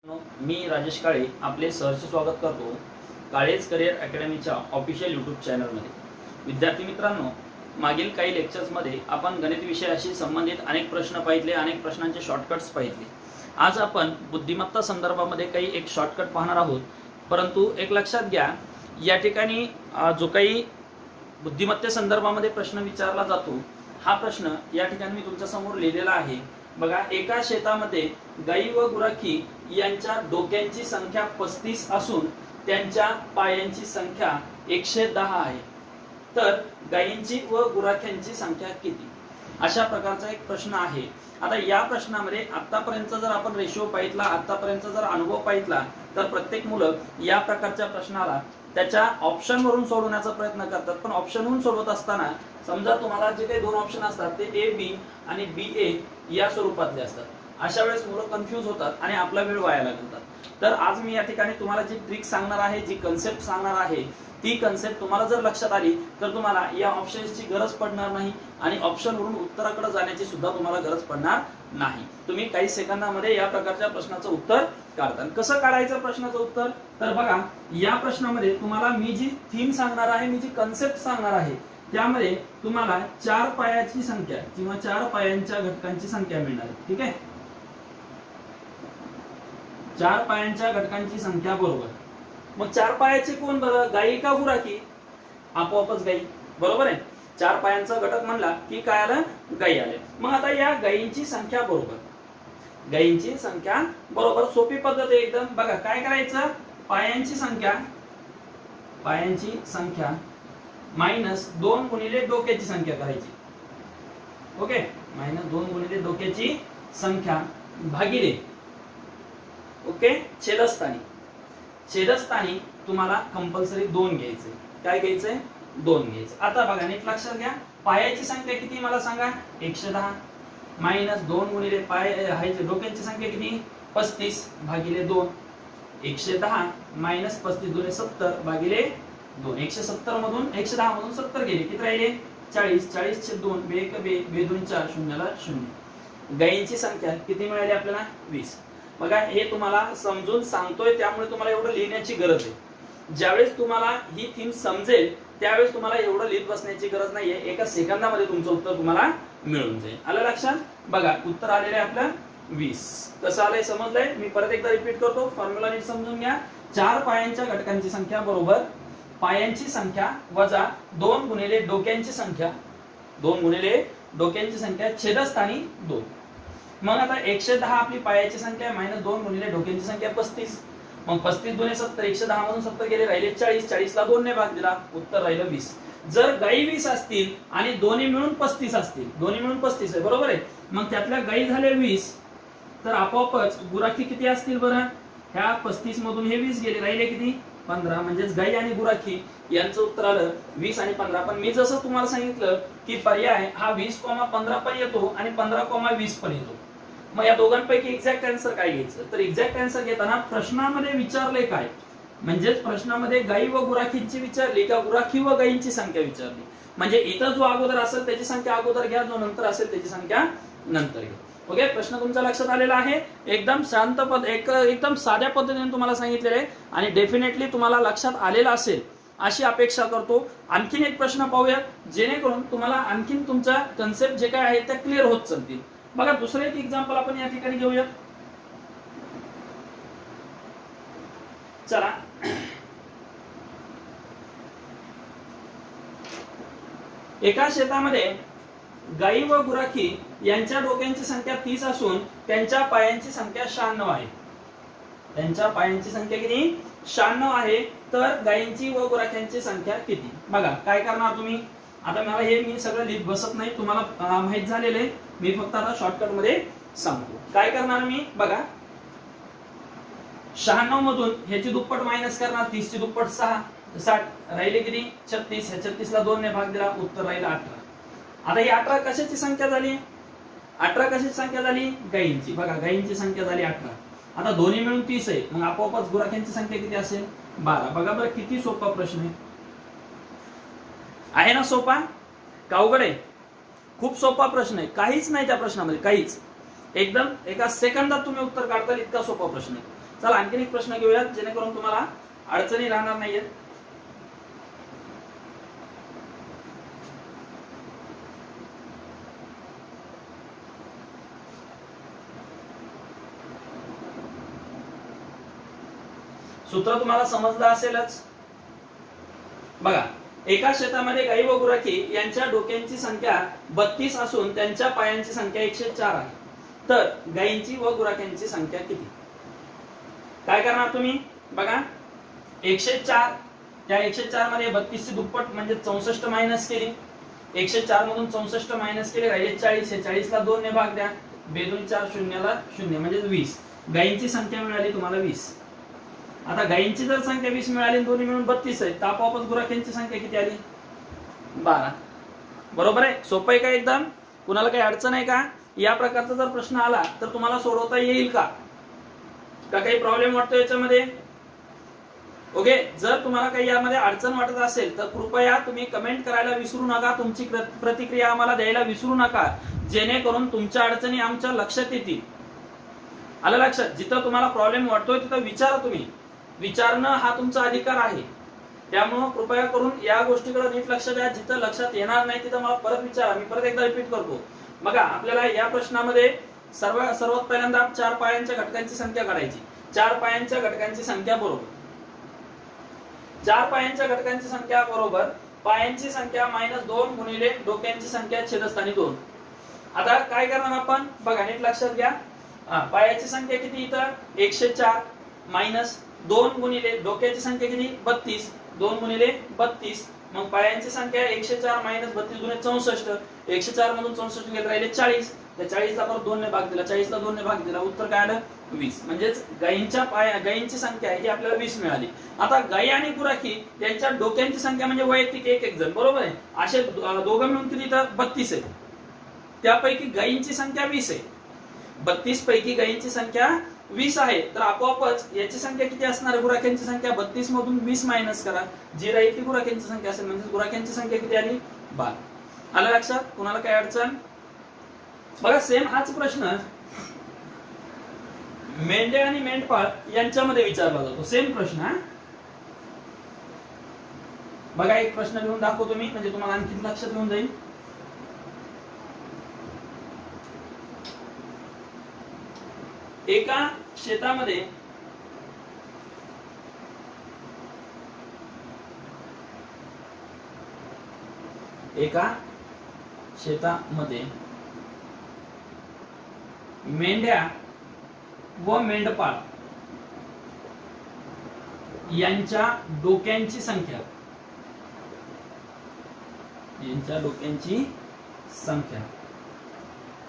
मी राजेश काळे आपले सहर्ष स्वागत करतो काळेज करिअर अकॅडमीच्या ऑफिशियल यूट्यूब चॅनलमध्ये। विद्यार्थी मित्रांनो, मागील काही लेक्चर्समध्ये आपण गणित विषयाशी संबंधित अनेक प्रश्न पाहिले, अनेक प्रश्नांचे शॉर्टकट्स पाहिले। आज आपण बुद्धिमत्ता संदर्भामध्ये काही एक शॉर्टकट पाहणार आहोत। परंतु एक लक्षात घ्या, या ठिकाणी जो काही बुद्धिमत्ते संदर्भामध्ये प्रश्न विचारला जातो, हा प्रश्न या ठिकाणी मी तुमच्या समोर लिहिलेला आहे। बघा, एका शेतामध्ये गाई व गुराखी यांच्या डोक्यांची संख्या 35 असून त्यांच्या पायांची संख्या 110 आहे, तर गायींची व गुराख्यांची संख्या किती? अशा प्रकारचा एक प्रश्न आहे। आता या प्रश्नामध्ये आतापर्यंत जर आपण रेशो पाहितला, आतापर्यंत जर अनुभव पाहितला, तर प्रत्येक मुलं या प्रकारच्या प्रश्नाला त्याच्या ऑप्शन वरून सोडवण्याचा प्रयत्न करतात। पण ऑप्शन वरून सोडवत असताना समजा तुम्हाला जे काही दोन ऑप्शन असतात ते ए बी आणि बी ए या स्वरूपातले असतात, अशा वेळेस मुलं कन्फ्यूज होतात आणि आपला वेळ वाया घालवतात। तर आज मी या ठिकाणी तुम्हाला जी ट्रिक सांगणार आहे, जी कन्सेप्ट सांगणार आहे, ती कन्सेप्ट तुम्हाला जर लक्षात आली तर तुम्हाला या ऑप्शन्सची गरज पडणार नाही आणि ऑप्शन वरून उत्तराकडे जाण्याची सुद्धा तुम्हाला गरज पडणार नाही। तुम्ही काही सेकंदामध्ये या प्रकारच्या प्रश्नाचं उत्तर काढता। कसं काढायचं प्रश्नाचं उत्तर? तर बघा, या प्रश्नामध्ये तुम्हाला मी जी थीम सांगणार आहे, मी जी कन्सेप्ट सांगणार आहे, त्यामध्ये तुम्हाला 4 पायाची संख्या किंवा 4 पायांच्या घटकांची संख्या मिळणार। ठीक आहे, 4 पायांच्या घटकांची संख्या बरोबर। मग 4 पायाचे कोण बरं? गाई का गुराखी? आपोआपच गाई, बरोबर आहे। 4 पायांचा घटक म्हणला की काय आलं? गाई आले। मग आता या गायींची संख्या बरोबर, गायींची संख्या बरोबर सोपी पद्धत आहे एकदम। बघा काय करायचं, पायांची संख्या मायनस 2 गुणिले डोक्याची संख्या करायची। ओके, मायनस 2 गुणिले डोक्याची संख्या भागिले, ओके, छेदस्थानी तुम्हाला कंपल्सरी 2 घ्यायचे। काय घ्यायचंय? 2 घ्यायचं। आता बघा नीट लक्षात घ्या, पायाची संख्या किती मला सांगा? 110 मायनस 2 गुणिले पाय डोक्याची संख्या किती? 35 भागिले 2। 110 मायनस 35 दुने 70 भागिले 2। 170 मधून 110 मधून 70 गेले, किती राहिले? 40। 40 छेद 2, बे 1 बे, बे 2 4, शून्याला 0। गायींची संख्या किती मिळाली आपल्याला? 20। बघा, हे तुम्हाला समजून सांगतोय त्यामुळे तुम्हाला एवढं लिहिण्याची गरज आहे। ज्यावेळेस तुम्हाला ही थीम समजेल त्यावेळेस तुम्हाला एवढं लिहित बसण्याची गरज नाहीये, एका सेकंदामध्ये तुमचं उत्तर तुम्हाला मिळून जाईल। आलं लक्षात? बघा, उत्तर आलेलं आहे आपलं 20। कसं आलंय समजलंय? मी परत एकदा रिपीट करतो, फॉर्म्युला नीट समजून घ्या। 4 पायांच्या घटकांची संख्या बरोबर पायांची संख्या वजा 2 गुणिले डोक्यांची संख्या, 2 गुणिले डोक्यांची संख्या छेदस्थानी 2। मग आता 110 आपली पायाची संख्या मायनस 2 गुणिले डोक्यांची संख्या 35। मग 35 दुने 70, 110 मधून 70 गेले, राहिले 40। 40 ला 2 ने भाग दिला, उत्तर राहिलं 20। जर गाई 20 असतील आणि दोन्ही मिळून 35 असतील, दोन्ही मिळून 35 आहे, बरोबर आहे। मग त्यातल्या गाई झाले 20, तर आपोआपच गुराखी किती असतील बरं? ह्या 35 मधून हे 20 गेले, राहिले किती? 15। म्हणजेच गाई आणि गुराखी यांचं उत्तर आलं 20 आणि 15। पण मी जसं तुम्हाला सांगितलं की पर्याय हा 20,15 पण येतो आणि 15,20 पण येतो। मग या दोघांपैकी एक्झॅक्ट आन्सर काय घ्यायचं? तर एक्झॅक्ट आन्सर घेताना प्रश्नामध्ये विचारले काय, म्हणजेच प्रश्नामध्ये गाई व गुराखींची विचारली का गुराखी व गायींची संख्या विचारली? म्हणजे इथं जो अगोदर असेल त्याची संख्या अगोदर घ्या, जो नंतर असेल त्याची संख्या नंतर घ्या। ओके, प्रश्न तुमच्या लक्षात आलेला आहे। एकदम शांत एकदम साध्या पद्धतीने तुम्हाला सांगितलेलं आहे आणि डेफिनेटली तुम्हाला लक्षात आलेला असेल अशी अपेक्षा करतो। आणखीन एक प्रश्न पाहूया, जेणेकरून तुम्हाला आणखीन तुमचा कन्सेप्ट जे काय आहे त्या क्लिअर होत चालतील। बघा, दुसरं एक एक्झाम्पल आपण या ठिकाणी घेऊया। चला, एका शेतामध्ये गाई व गुराखी यांच्या डोक्यांची संख्या 30 असून त्यांच्या पायांची संख्या 96 आहे। त्यांच्या पायांची संख्या किती? 96 आहे। तर गायींची व गुराख्यांची संख्या किती? बघा काय करणार तुम्ही? आता मला हे मी सगळं लिहित बसत नाही, तुम्हाला माहित झालेलं आहे, मी फक्त आता शॉर्टकट मध्ये सांगतो। काय करणार मी? बघा, 96 मधून ह्याची दुप्पट मायनस करणार, 30 ची दुप्पट 60, राहिले किती? 36। ह्या 36 ला 2 ने भाग दिला, उत्तर राहिलं 18। आता ही 18 कशाची संख्या झाली? 18 कशाची संख्या झाली? गायींची। बघा, गायींची संख्या झाली 18। आता दोन्ही मिळून 30 आहे, मग आपोआपच गुराख्यांची संख्या किती असेल? 12। बघा बरं, किती सोपा प्रश्न आहे ना? सोपा का अवघड आहे? खूप सोपा प्रश्न आहे, काहीच नाही त्या प्रश्नामध्ये, काहीच। एकदम एका सेकंदात तुम्ही उत्तर काढताल इतका सोपा प्रश्न आहे। चला आणखीन एक प्रश्न घेऊयात जेणेकरून तुम्हाला अडचणी राहणार नाहीयेत. सूत्र तुम्हाला समजलं असेलच. बघा, एका शेतामध्ये गाई व गुराखी यांच्या डोक्यांची संख्या 32 असून त्यांच्या पायांची संख्या 104 आहे. तर गायींची व गुराख्यांची संख्या किती? काय करणार तुम्ही? बघा, 104, त्या 104 मध्ये 32 ची दुप्पट म्हणजे 64 मायनस केली. 104 मधून 64 मायनस केले, राहिले 40. 40 ला 2 ने भाग द्या, 2 2 4 0 ला 0 म्हणजे 20. गायींची संख्या मिळाली तुम्हाला 20. आता गायींची जर संख्या 20 मिळाली, दोन्ही मिळून 32 आहे, तर आपोआपच गुराख्यांची संख्या किती आली? 12. बरोबर आहे. सोपं आहे का एकदम? कुणाला काही अडचण आहे का? या प्रकारचा जर प्रश्न आला तर तुम्हाला सोडवता येईल का? काही प्रॉब्लेम वाटतो याच्यामध्ये? ओके, जर तुम्हाला काही यामध्ये अडचण वाटत असेल तर कृपया तुम्ही कमेंट करायला विसरू नका, तुमची प्रतिक्रिया आम्हाला द्यायला विसरू नका, जेणेकरून तुमच्या अडचणी आमच्या लक्षात येतील. आलं लक्षात? जिथं तुम्हाला प्रॉब्लेम वाटतोय तिथं विचारा. तुम्ही विचारणं हा तुमचा अधिकार आहे. त्यामुळे कृपया करून या गोष्टीकडे नीट लक्ष द्या. जिथं लक्षात येणार नाही तिथं मला परत विचारा. मी परत एकदा रिपीट करतो. बघा, आपल्याला या प्रश्नामध्ये सर्वात पहिल्यांदा 4 पायांच्या घटकांची संख्या काढायची. 4 पायांच्या घटकांची संख्या बरोबर 4 पायांच्या घटकांची संख्या बरोबर पायांची संख्या -2 गुणिले डोक्यांची संख्या छेदस्थानी 2. आता काय करणार आपण? बघा, नीट लक्षात घ्या. पायाची संख्या किती इथं? 104 मायनस 2 गुणिले डोक्याची संख्या किती? 32. 2 गुणिले 32. मग पायांची संख्या 104 मायनस 32 गुणिले 64. 104 मधून 64 गेले, राहिले 40. त्या 40 ला परत 2 ने भाग दिला, 40 ला 2 ने भाग दिला, उत्तर काय आलं? 20. म्हणजेच गायींची संख्या ही आपल्याला 20 मिळाली. आता गायी आणि गुराखी यांच्या डोक्यांची संख्या म्हणजे वैयक्तिक एक जण, बरोबर आहे. असे दोघं मिळून किती? तर 32 आहे. त्यापैकी गायींची संख्या 20 आहे. 32 पैकी गायींची संख्या 20 आहे. तर आपोआपच याची संख्या किती असणार? गुराख्यांची संख्या 32 मधून 20 मायनस करा, जी राहील ती गुराख्यांची संख्या असेल. म्हणजे गुराख्यांची संख्या किती आली? 12. आलं लक्षात? कुणाला काय अडचण? बघा, सेम हाच प्रश्न मेंढे आणि मेंढपाळ यांच्यामध्ये विचारला जातो. सेम प्रश्न. बघा, एक प्रश्न लिहून दाखवतो मी, म्हणजे तुम्हाला आणखी लक्षात येऊन जाईल. एका शेतामध्ये मेंढ्या व मेंढपाळ यांच्या डोक्यांची संख्या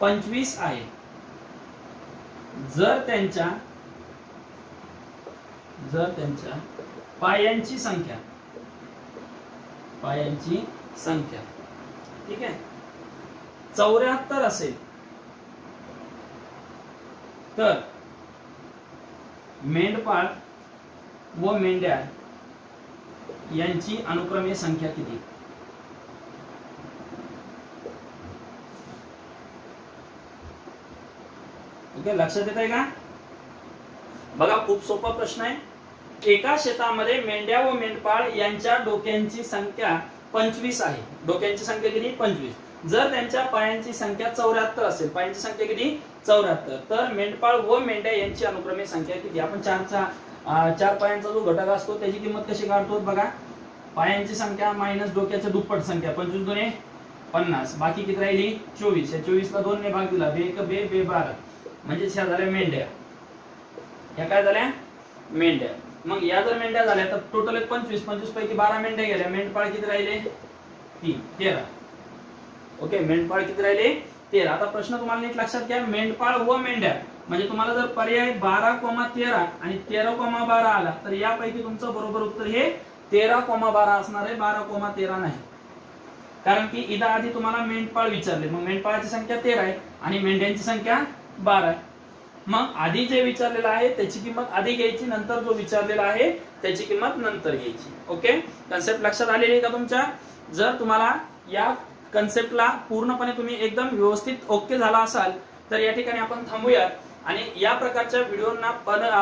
25 आहे. जर त्यांच्या पायांची संख्या ठीक आहे 74 असेल तर मेंढपाळ व मेंढ्या यांची अनुक्रमे संख्या किती? ओके, लक्षात येत आहे का? बघा, खूप सोपा प्रश्न आहे. एका शेतामध्ये मेंढ्या व मेंढपाळ यांच्या डोक्यांची संख्या 25 आहे. डोक्यांची संख्या किती? 25. जर त्यांच्या पायांची संख्या 74 असेल, पायांची संख्या किती? 74, तर मेंढपाळ व मेंढ्या यांची अनुक्रमे संख्या किती? आपण 4 पायांचा जो घटक असतो त्याची किंमत कशी काढतो? बघा, पायांची संख्या मायनस डोक्याच्या दुप्पट संख्या 25 दुने 50, बाकी किती राहिली? 24. या 24 ला 2 ने भाग दिला, 2 1 2 2 12, म्हणजे ह्या झाल्या मेंढ्या. या काय झाल्या? मेंढ्या. मग या जर मेंढ्या झाल्या तर टोटल 25 पैकी 12 मेंढ्या गेल्या. मेंढपाळ किती राहिले? 3 13. ओके, मेंढपाळ किती राहिले? 13. आता प्रश्न तुम्हाला नीट लक्षात घ्या. मेंढपाळ व मेंढ्या म्हणजे तुम्हाला जर पर्याय 12,13 आणि 13,12 आला तर यापैकी तुमचं बरोबर उत्तर हे 13,12 असणार आहे, 12,13 नाही. कारण की इथं आधी तुम्हाला मेंढपाळ विचारले, मग मेंढपाळाची संख्या 13 आहे आणि मेंढ्यांची संख्या 12 आहे. मग आधी जे विचारलेलं आहे त्याची किंमत आधी घ्यायची, नंतर जो विचारलेला आहे त्याची किंमत नंतर घ्यायची. ओके, कन्सेप्ट लक्षात आलेली आहे का तुमच्या? जर तुम्हाला या कन्सेप्टला पूर्णपणे तुम्ही एकदम व्यवस्थित ओके झाला असाल तर या ठिकाणी आपण थांबूया आणि या प्रकारच्या व्हिडिओंना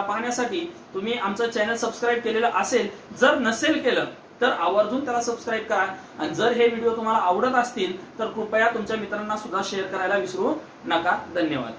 पाहण्यासाठी तुम्ही आमचं चॅनल सबस्क्राईब केलेलं असेल, जर नसेल केलं तर आवर्जून त्याला सबस्क्राईब करा. आणि जर हे व्हिडिओ तुम्हाला आवडत असतील तर कृपया तुमच्या मित्रांना सुद्धा शेअर करायला विसरू नका. धन्यवाद.